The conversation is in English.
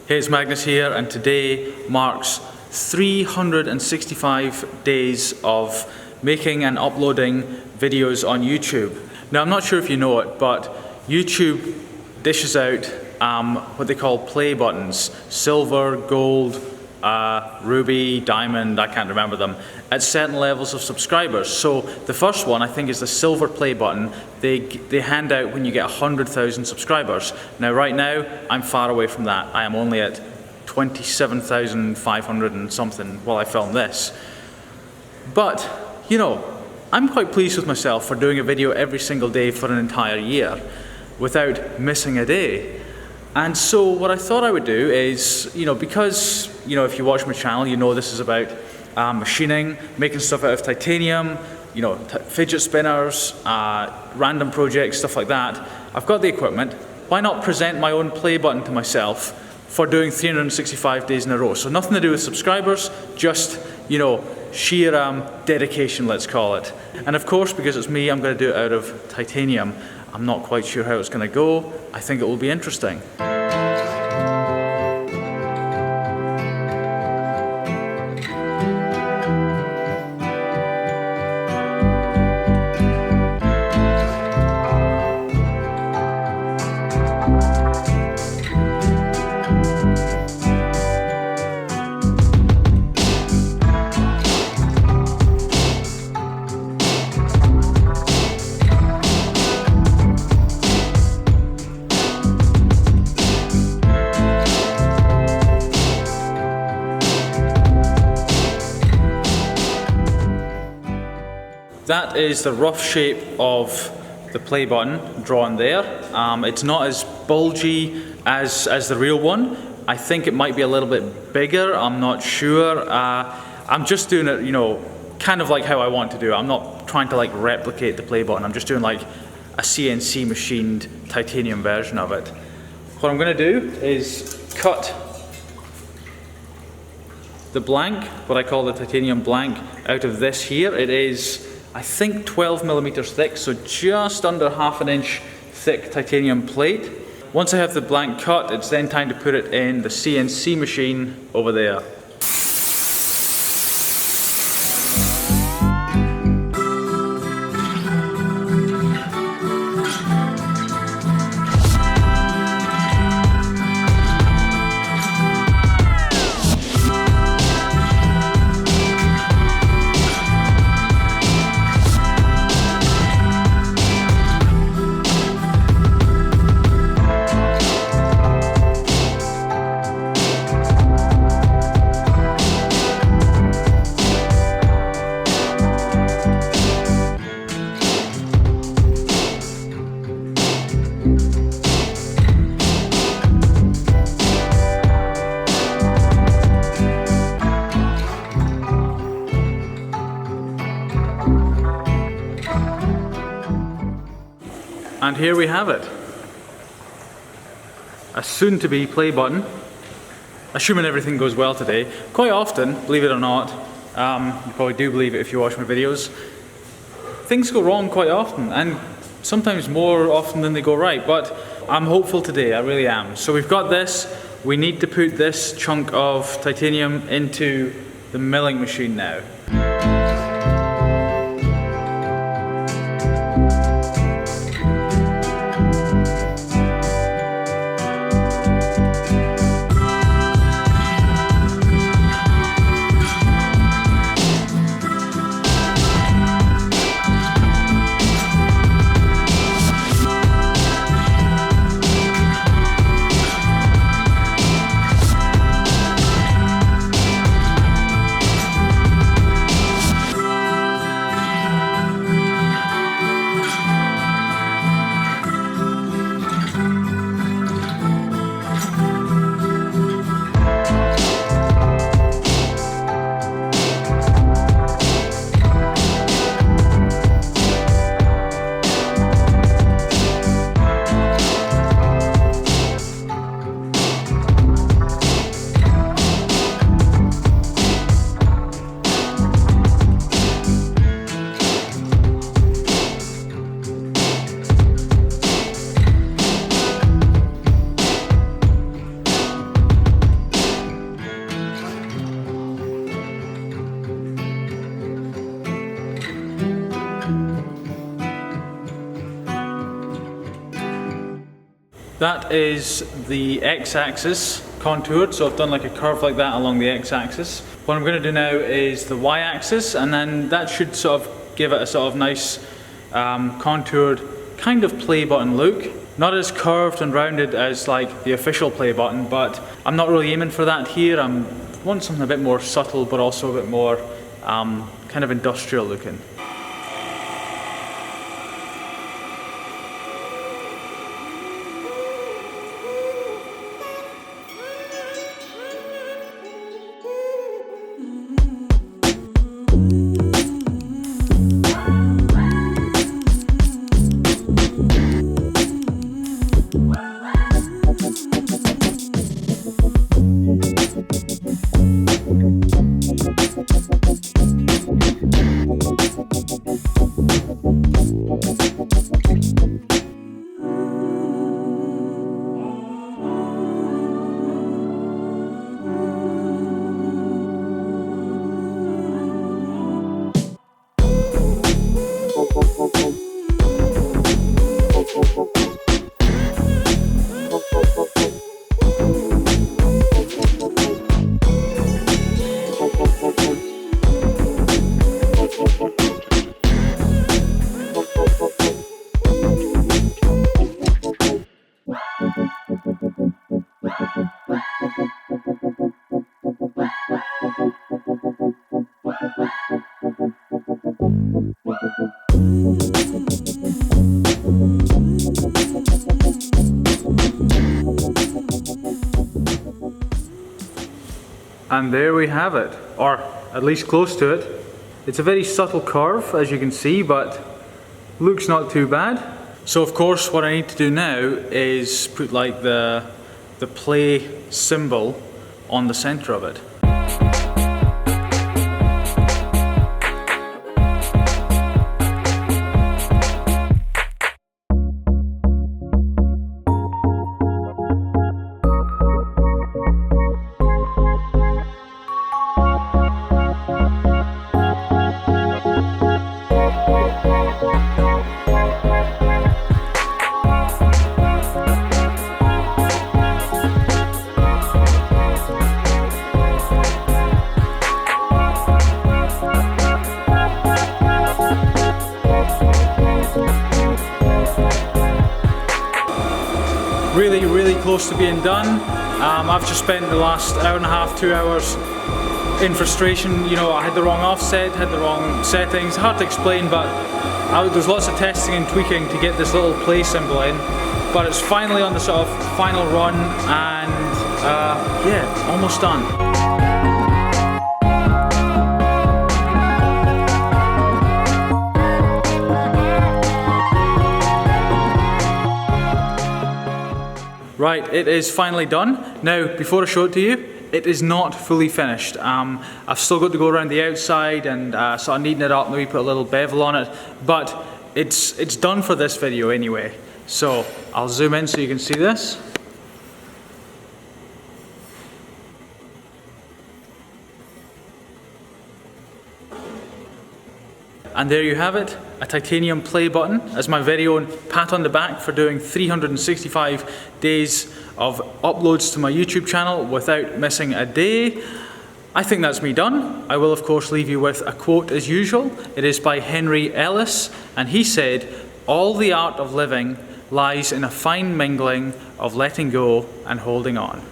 Hey, it's Magnus here, and today marks 365 days of making and uploading videos on YouTube. Now, I'm not sure if you know it, but YouTube dishes out what they call play buttons: silver, gold, ruby, diamond, I can't remember them, at certain levels of subscribers. So the first one, I think, is the silver play button. They hand out when you get 100,000 subscribers. Now, right now, I'm far away from that. I am only at 27,500 and something while I film this. But, you know, I'm quite pleased with myself for doing a video every single day for an entire year without missing a day. And so what I thought I would do is, because, if you watch my channel, you know this is about machining, making stuff out of titanium, fidget spinners, random projects, stuff like that. I've got the equipment. Why not present my own play button to myself for doing 365 days in a row? So nothing to do with subscribers, just, sheer dedication, let's call it. And of course, because it's me, I'm going to do it out of titanium. I'm not quite sure how it's going to go. I think it will be interesting. That is the rough shape of the play button drawn there. It's not as bulgy as the real one. I think it might be a little bit bigger, I'm not sure. I'm just doing it, kind of like how I want to do it. I'm not trying to replicate the play button. I'm just doing like a CNC machined titanium version of it. What I'm going to do is cut the blank, what I call the titanium blank, out of this here. It is, I think, 12 millimeters thick, so just under ½ an inch thick titanium plate. Once I have the blank cut, it's then time to put it in the CNC machine over there. And here we have it. A soon-to-be play button. Assuming everything goes well today. Quite often, believe it or not, you probably do believe it if you watch my videos, things go wrong quite often, and sometimes more often than they go right, but I'm hopeful today, I really am. So we've got this. We need to put this chunk of titanium into the milling machine now. That is the x-axis contoured, so I've done like a curve like that along the x-axis. What I'm going to do now is the y-axis, and then that should sort of give it a sort of nice contoured kind of play button look. Not as curved and rounded as like the official play button, but I'm not really aiming for that here. I want something a bit more subtle, but also a bit more kind of industrial looking. And there we have it, or at least close to it. It's a very subtle curve, as you can see, but looks not too bad. So of course what I need to do now is put like the play symbol on the center of it. Really close to being done. I've just spent the last hour and a half, 2 hours in frustration. You know, I had the wrong offset, had the wrong settings. Hard to explain, but there's lots of testing and tweaking to get this little play symbol in. But it's finally on the sort of final run, and yeah, almost done. Right, it is finally done. Now, before I show it to you, it is not fully finished. I've still got to go around the outside and sort of neaten it up, maybe put a little bevel on it, but it's done for this video anyway. So I'll zoom in so you can see this. And there you have it, a titanium play button as my very own pat on the back for doing 365 days of uploads to my YouTube channel without missing a day. I think that's me done. I will of course leave you with a quote as usual. It is by Henry Ellis, and he said, "All the art of living lies in a fine mingling of letting go and holding on."